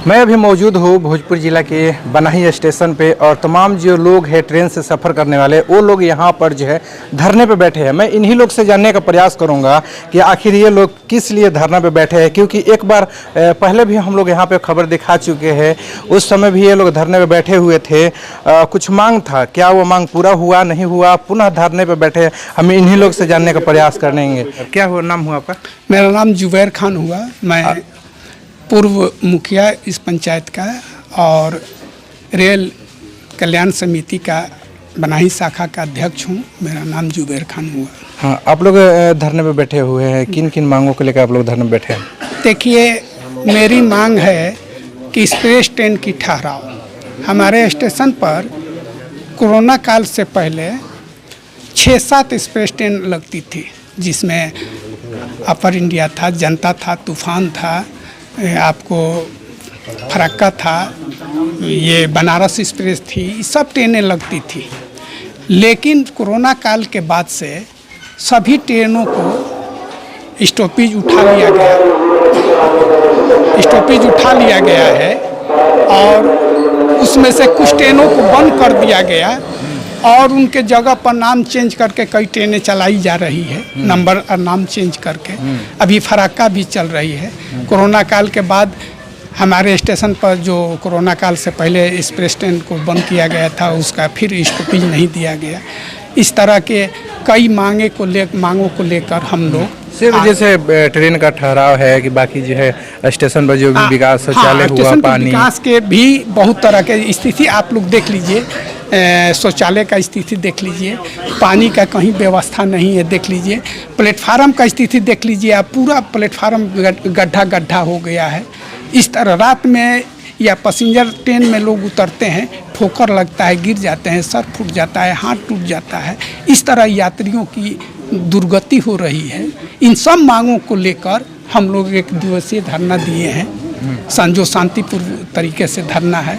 मैं अभी मौजूद हूँ भोजपुर ज़िला के बनाही स्टेशन पे और तमाम जो लोग हैं ट्रेन से सफ़र करने वाले वो लोग यहाँ पर जो है धरने पे बैठे हैं। मैं इन्हीं लोग से जानने का प्रयास करूँगा कि आखिर ये लोग किस लिए धरना पे बैठे हैं, क्योंकि एक बार पहले भी हम लोग यहाँ पे खबर दिखा चुके हैं। उस समय भी ये लोग धरने पे बैठे हुए थे। कुछ मांग था, क्या वो मांग पूरा हुआ नहीं हुआ, पुनः धरने पर बैठे। हम इन्हीं लोग से जानने का प्रयास करेंगे। क्या हुआ, नाम हुआ आपका? मेरा नाम जुबैर खान हुआ। मैं पूर्व मुखिया इस पंचायत का और रेल कल्याण समिति का बनाही शाखा का अध्यक्ष हूँ। मेरा नाम जुबैर खान हुआ। हाँ, आप लोग धरने पे बैठे हुए हैं, किन किन मांगों को लेकर आप लोग धरने पे बैठे हैं? देखिए, मेरी मांग है कि एक्सप्रेस ट्रेन की ठहराव हमारे स्टेशन पर कोरोना काल से पहले 6-7 एक्सप्रेस ट्रेन लगती थी, जिसमें अपर इंडिया था, जनता था, तूफान था, आपको फरक्का था, ये बनारस एक्सप्रेस थी, सब ट्रेनें लगती थी। लेकिन कोरोना काल के बाद से सभी ट्रेनों को स्टॉपेज उठा लिया गया है और उसमें से कुछ ट्रेनों को बंद कर दिया गया और उनके जगह पर नाम चेंज करके कई ट्रेनें चलाई जा रही है, नंबर और नाम चेंज करके। अभी फरक्का भी चल रही है। कोरोना काल के बाद हमारे स्टेशन पर जो कोरोना काल से पहले एक्सप्रेस ट्रेन को बंद किया गया था, उसका फिर स्टॉपेज नहीं दिया गया। इस तरह के कई मांगों को लेकर हम लोग सिर्फ जैसे ट्रेन का ठहराव है कि बाकी जो है स्टेशन पर जो भी विकास शौचालय हुआ, पानी विकास के भी बहुत तरह के स्थिति आप लोग देख लीजिए। शौचालय का स्थिति देख लीजिए, पानी का कहीं व्यवस्था नहीं है देख लीजिए, प्लेटफार्म का स्थिति देख लीजिए। आप पूरा प्लेटफार्म गड्ढा हो गया है। इस तरह रात में या पैसेंजर ट्रेन में लोग उतरते हैं, ठोकर लगता है, गिर जाते हैं, सर फूट जाता है, हाथ टूट जाता है। इस तरह यात्रियों की दुर्गति हो रही है। इन सब मांगों को लेकर हम लोग एक दिवसीय धरना दिए हैं। जो शांतिपूर्ण तरीके से धरना है।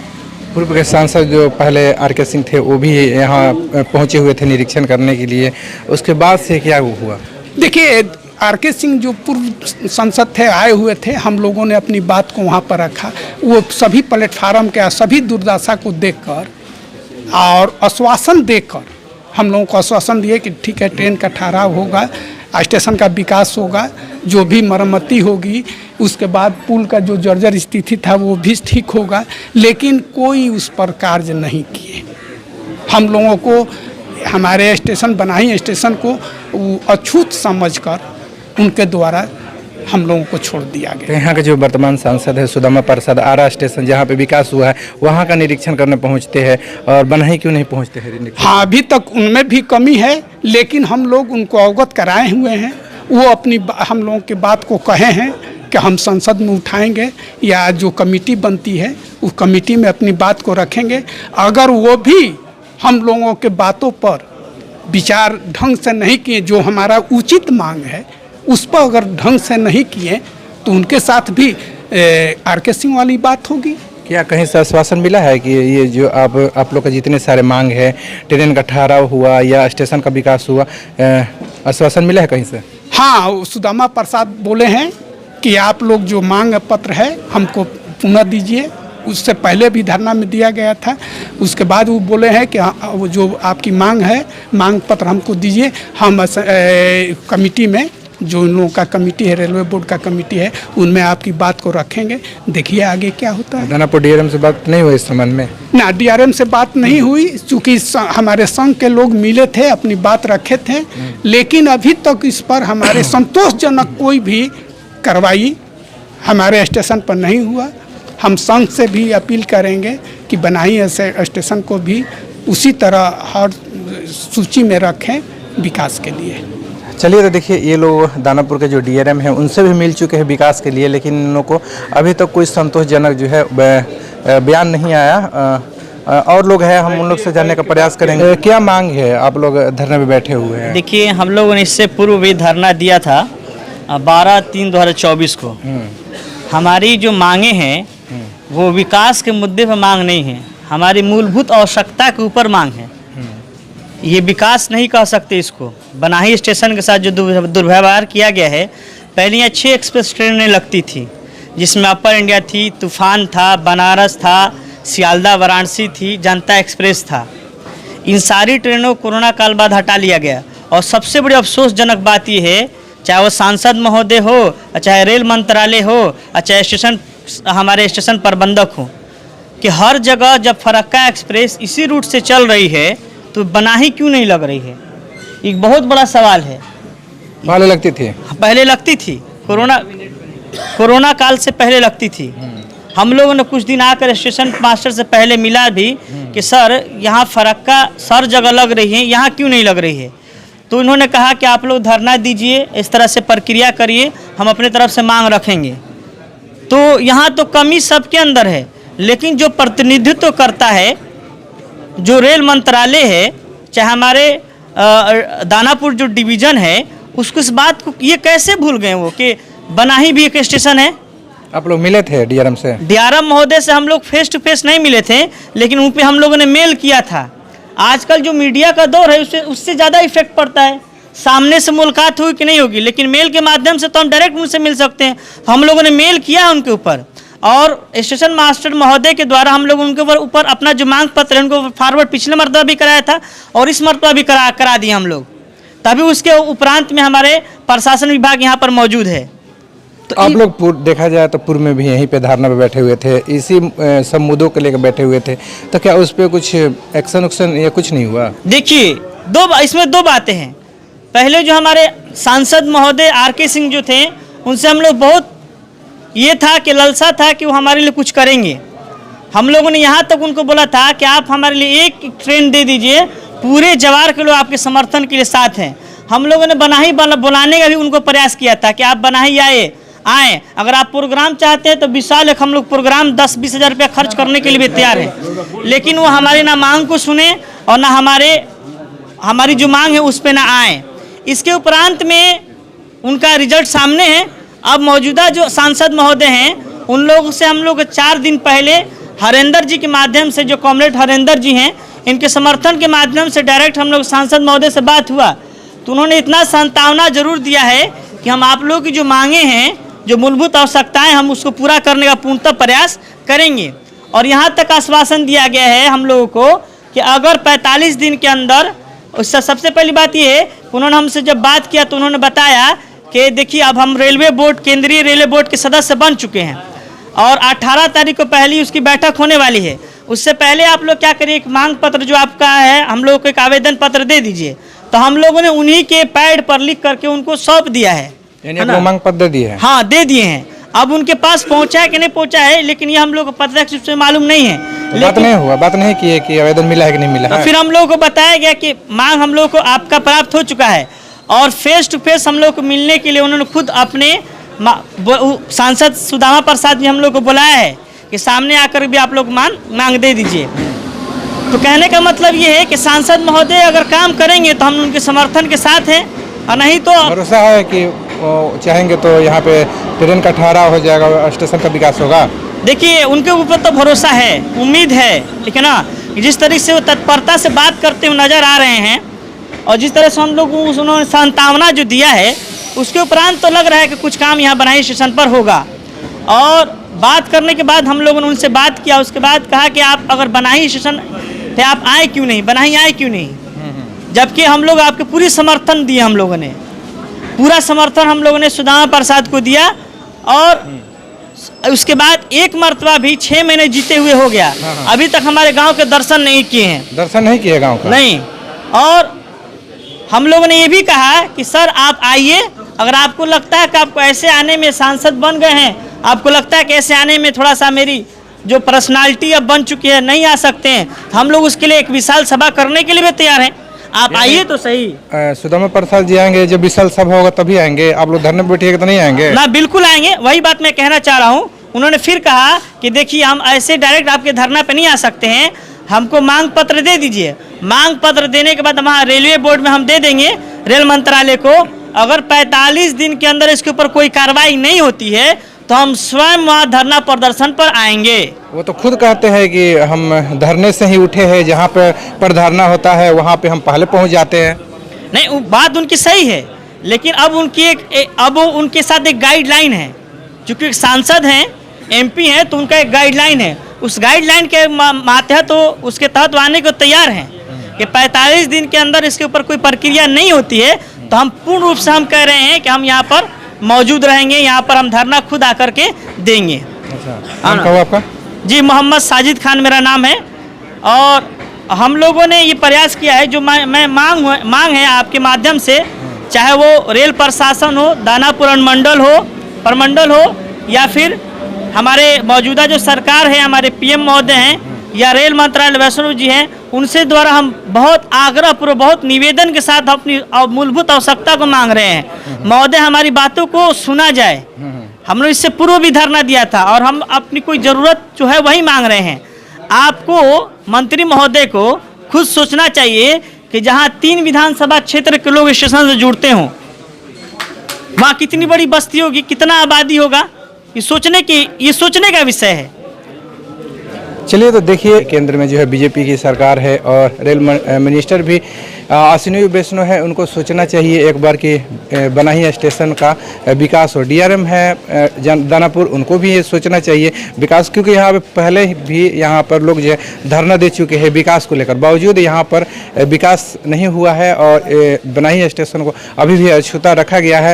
पूर्व के सांसद जो पहले आर.के. सिंह थे वो भी यहाँ पहुँचे हुए थे निरीक्षण करने के लिए, उसके बाद से क्या हुआ? देखिए, आर.के. सिंह जो पूर्व सांसद थे, आए हुए थे, हम लोगों ने अपनी बात को वहाँ पर रखा। वो सभी प्लेटफार्म के सभी दुर्दशा को देखकर और आश्वासन देकर हम लोगों को आश्वासन दिए कि ठीक है, ट्रेन का ठहराव होगा, स्टेशन का विकास होगा, जो भी मरम्मती होगी, उसके बाद पुल का जो जर्जर स्थिति था वो भी ठीक होगा। लेकिन कोई उस पर कार्य नहीं किए। हम लोगों को हमारे स्टेशन बनाही स्टेशन को अछूत समझकर उनके द्वारा हम लोगों को छोड़ दिया गया। यहाँ के जो वर्तमान सांसद है सुदामा प्रसाद, आरा स्टेशन जहाँ पे विकास हुआ है वहाँ का निरीक्षण करने पहुँचते हैं और बनाही क्यों नहीं पहुँचते हैं? हाँ, अभी तक उनमें भी कमी है, लेकिन हम लोग उनको अवगत कराए हुए हैं। वो अपनी हम लोगों की बात को कहे हैं कि हम संसद में उठाएंगे या जो कमेटी बनती है उस कमेटी में अपनी बात को रखेंगे। अगर वो भी हम लोगों के बातों पर विचार ढंग से नहीं किए, जो हमारा उचित मांग है उस पर अगर ढंग से नहीं किए, तो उनके साथ भी आर.के. सिंह वाली बात होगी। क्या कहीं से आश्वासन मिला है कि ये जो आप लोग का जितने सारे मांग है, ट्रेन का ठहराव हुआ या स्टेशन का विकास हुआ, आश्वासन मिला है कहीं से? हाँ, सुदामा प्रसाद बोले हैं कि आप लोग जो मांग पत्र है हमको पुनः दीजिए। उससे पहले भी धरना में दिया गया था। उसके बाद वो बोले हैं कि वो जो आपकी मांग है, मांग पत्र हमको दीजिए। हम कमेटी में, जो इन लोगों का कमेटी है, रेलवे बोर्ड का कमेटी है, उनमें आपकी बात को रखेंगे। देखिए आगे क्या होता है। दानापुर डीआरएम से बात नहीं हुई इस संबंध में? ना, डीआरएम से बात नहीं हुई, चूँकि हमारे संघ के लोग मिले थे, अपनी बात रखे थे, लेकिन अभी तक इस पर हमारे संतोषजनक कोई भी कार्रवाई हमारे स्टेशन पर नहीं हुआ। हम संघ से भी अपील करेंगे कि बनाही स्टेशन को भी उसी तरह हर सूची में रखें विकास के लिए। चलिए, तो देखिए, ये लोग दानापुर के जो डीआरएम हैं उनसे भी मिल चुके हैं विकास के लिए, लेकिन इन लोगों को अभी तक कोई संतोषजनक जो है बयान नहीं आया। और लोग हैं, हम उन लोग से जानने का प्रयास करेंगे। क्या मांग है? आप लोग धरने पे बैठे हुए हैं। देखिए, हम लोगों ने इससे पूर्व भी धरना दिया था 12/3/2024 को। हमारी जो मांगे हैं वो विकास के मुद्दे पर मांग नहीं है, हमारी मूलभूत आवश्यकता के ऊपर मांग है। ये विकास नहीं कह सकते इसको। बनाही स्टेशन के साथ जो दुर्व्यवहार किया गया है, पहले यहाँ 6 एक्सप्रेस ट्रेनें लगती थी, जिसमें अपर इंडिया थी, तूफान था, बनारस था, सियालदा वाराणसी थी, जनता एक्सप्रेस था। इन सारी ट्रेनों को कोरोना काल बाद हटा लिया गया। और सबसे बड़ी अफसोसजनक बात यह है, चाहे वो सांसद महोदय हो, चाहे रेल मंत्रालय हो, चाहे हमारे स्टेशन प्रबंधक हो, कि हर जगह जब फरक्का एक्सप्रेस इसी रूट से चल रही है तो बनाही क्यों नहीं लग रही है? एक बहुत बड़ा सवाल है। पहले लगती थी, पहले लगती थी, कोरोना काल से पहले लगती थी। हम लोगों ने कुछ दिन आकर स्टेशन मास्टर से पहले मिला भी कि सर यहाँ फरक्का सर जगह लग रही है, यहाँ क्यों नहीं लग रही है? तो उन्होंने कहा कि आप लोग धरना दीजिए, इस तरह से प्रक्रिया करिए, हम अपने तरफ से मांग रखेंगे। तो यहाँ तो कमी सबके अंदर है, लेकिन जो प्रतिनिधित्व करता है, जो रेल मंत्रालय है, चाहे हमारे दानापुर जो डिवीज़न है, उसको इस बात को ये कैसे भूल गए वो कि बनाही भी एक स्टेशन है। आप लोग मिले थे डीआरएम से? डीआरएम महोदय से हम लोग फेस टू फेस नहीं मिले थे, लेकिन उन पे हम लोगों ने मेल किया था। आजकल जो मीडिया का दौर है उससे ज़्यादा इफेक्ट पड़ता है। सामने से मुलाकात हुई कि नहीं होगी, लेकिन मेल के माध्यम से तो हम डायरेक्ट उनसे मिल सकते हैं। तो हम लोगों ने मेल किया है उनके ऊपर, और स्टेशन मास्टर महोदय के द्वारा हम लोग उनके ऊपर अपना जो मांग पत्र है उनको फॉरवर्ड पिछले मरतबा भी कराया था और इस मरतबा भी करा दिया हम लोग। तभी उसके उपरांत में हमारे प्रशासन विभाग यहाँ पर मौजूद है। तो आप लोग देखा जाए तो पूर्व में भी यहीं पे धरना पे बैठे हुए थे, इसी सब मुद्दों को लेकर बैठे हुए थे, तो क्या उस पर कुछ एक्शन या कुछ नहीं हुआ? देखिए, इसमें दो बातें हैं। पहले जो हमारे सांसद महोदय आर.के. सिंह जो थे, उनसे हम लोग बहुत ये था कि लालसा था कि वो हमारे लिए कुछ करेंगे। हम लोगों ने यहाँ तक उनको बोला था कि आप हमारे लिए एक ट्रेन दे दीजिए, पूरे जवार के लोग आपके समर्थन के लिए साथ हैं। हम लोगों ने बनाही बुलाने का भी उनको प्रयास किया था कि आप बनाही आए, अगर आप प्रोग्राम चाहते हैं तो विशाल एक हम लोग प्रोग्राम 10-20 हज़ार रुपया खर्च करने के लिए भी तैयार हैं। लेकिन वो हमारी ना मांग को सुने और ना हमारी जो मांग है उस पर ना आए। इसके उपरांत में उनका रिजल्ट सामने है। अब मौजूदा जो सांसद महोदय हैं, उन लोगों से हम लोग 4 दिन पहले हरेंद्र जी के माध्यम से, जो कॉमरेड हरेंद्र जी हैं, इनके समर्थन के माध्यम से डायरेक्ट हम लोग सांसद महोदय से बात हुआ। तो उन्होंने इतना सांत्वना जरूर दिया है कि हम आप लोगों की जो मांगे हैं, जो मूलभूत आवश्यकताएं, हम उसको पूरा करने का पूर्णतः प्रयास करेंगे। और यहाँ तक आश्वासन दिया गया है हम लोगों को कि अगर 45 दिन के अंदर, उससे सबसे पहली बात ये है, उन्होंने हमसे जब बात किया तो उन्होंने बताया कि देखिए अब हम रेलवे बोर्ड, केंद्रीय रेलवे बोर्ड के सदस्य बन चुके हैं और 18 तारीख को पहली उसकी बैठक होने वाली है। उससे पहले आप लोग क्या करिए, एक मांग पत्र जो आपका है, हम लोग को एक आवेदन पत्र दे दीजिए। तो हम लोगों ने उन्हीं के पैड पर लिख करके उनको सौंप दिया है। यानी आपको मांग पत्र दे दिए हैं? हाँ, दे दिए हैं। अब उनके पास पहुंचा है कि नहीं पहुंचा है, लेकिन ये हम लोग को प्रत्यक्ष रूप से मालूम नहीं है। तो बात नहीं हुआ, बात नहीं की है कि आवेदन मिला है कि नहीं मिला है। तो फिर हम लोगों को बताया गया कि मांग हम लोग को आपका प्राप्त हो चुका है, और फेस टू फेस हम लोग को मिलने के लिए उन्होंने खुद अपने सांसद सुदामा प्रसाद जी हम लोग को बुलाया है कि सामने आकर भी आप लोग मांग दे दीजिए। तो कहने का मतलब ये है कि सांसद महोदय अगर काम करेंगे तो हम उनके समर्थन के साथ हैं, और नहीं तो भरोसा है कि चाहेंगे तो यहाँ पे ट्रेन का ठहराव हो जाएगा, स्टेशन का विकास होगा। देखिए, उनके ऊपर तो भरोसा है, उम्मीद है, ठीक है ना। जिस तरह से वो तत्परता से बात करते हुए नजर आ रहे हैं और जिस तरह से हम लोग उन्होंने सांत्वना जो दिया है, उसके उपरांत तो लग रहा है कि कुछ काम यहाँ बनाही स्टेशन पर होगा। और बात करने के बाद हम लोगों ने उनसे बात किया, उसके बाद कहा कि आप अगर बनाही स्टेशन पे आप आए क्यों नहीं, बनाही आए क्यों नहीं, जबकि हम लोग आपके पूरी समर्थन दिए। हम लोगों ने पूरा समर्थन हम लोगों ने सुदामा प्रसाद को दिया, और उसके बाद एक मरतबा भी 6 महीने जीते हुए हो गया, अभी तक हमारे गांव के दर्शन नहीं किए हैं। दर्शन नहीं किए गांव का? नहीं। और हम लोगों ने ये भी कहा कि सर आप आइए, अगर आपको लगता है कि आपको ऐसे आने में, सांसद बन गए हैं, आपको लगता है कि ऐसे आने में थोड़ा सा मेरी जो पर्सनालिटी अब बन चुकी है नहीं आ सकते हैं, हम लोग उसके लिए एक विशाल सभा करने के लिए भी तैयार हैं, आप आइए तो सही। सुदामा प्रसाद जी आएंगे, जब विशाल सभा होगा तभी आएंगे? आप लोग धरने पे बैठिएगा तो नहीं आएंगे? ना, बिल्कुल आएंगे। वही बात मैं कहना चाह रहा हूँ। उन्होंने फिर कहा कि देखिए हम ऐसे डायरेक्ट आपके धरना पे नहीं आ सकते हैं, हमको मांग पत्र दे दीजिए। मांग पत्र देने के बाद वहाँ रेलवे बोर्ड में हम दे देंगे, रेल मंत्रालय को। अगर 45 दिन के अंदर इसके ऊपर कोई कार्रवाई नहीं होती है तो हम स्वयं वहाँ धरना प्रदर्शन पर आएंगे। वो तो खुद कहते हैं कि हम धरने से ही उठे हैं, जहाँ पर धरना होता है वहाँ पे हम पहले पहुँच जाते हैं। नहीं, बात उनकी सही है, लेकिन अब उनकी अब उनके साथ एक गाइडलाइन है चूँकि एक सांसद हैं, MP हैं, तो उनका एक गाइडलाइन है, उस गाइडलाइन के मातहत तो उसके तहत आने को तैयार हैं कि 45 दिन के अंदर इसके ऊपर कोई प्रक्रिया नहीं होती है तो हम पूर्ण रूप से हम कह रहे हैं कि हम यहाँ पर मौजूद रहेंगे, यहाँ पर हम धरना खुद आकर के देंगे। अच्छा, नाम क्या हुआ आपका? जी, मोहम्मद साजिद खान मेरा नाम है। और हम लोगों ने ये प्रयास किया है, जो मैं मांग है आपके माध्यम से, चाहे वो रेल प्रशासन हो, दानापुर अनुमंडल हो, प्रमंडल हो, या फिर हमारे मौजूदा जो सरकार है, हमारे PM महोदय हैं, या रेल मंत्रालय वैष्णव जी हैं, उनसे द्वारा हम बहुत आग्रहपूर्वक, बहुत निवेदन के साथ अपनी मूलभूत आवश्यकता को मांग रहे हैं। महोदय, हमारी बातों को सुना जाए। हम लोग इससे पूर्व भी धरना दिया था और हम अपनी कोई ज़रूरत जो है वही मांग रहे हैं। आपको, मंत्री महोदय को खुद सोचना चाहिए कि जहां 3 विधानसभा क्षेत्र के लोग स्टेशन से जुड़ते हों, वहाँ कितनी बड़ी बस्ती होगी, कितना आबादी होगा, ये सोचने का विषय है। चलिए, तो देखिए केंद्र में जो है बीजेपी की सरकार है और रेल मिनिस्टर भी अश्विनी वैष्णव है, उनको सोचना चाहिए एक बार कि बनाही स्टेशन का विकास हो। DRM है दानापुर, उनको भी ये सोचना चाहिए विकास, क्योंकि यहाँ पे पहले भी यहाँ पर लोग जो है धरना दे चुके हैं विकास को लेकर, बावजूद यहाँ पर विकास नहीं हुआ है और बनाही स्टेशन को अभी भी अछूता रखा गया है।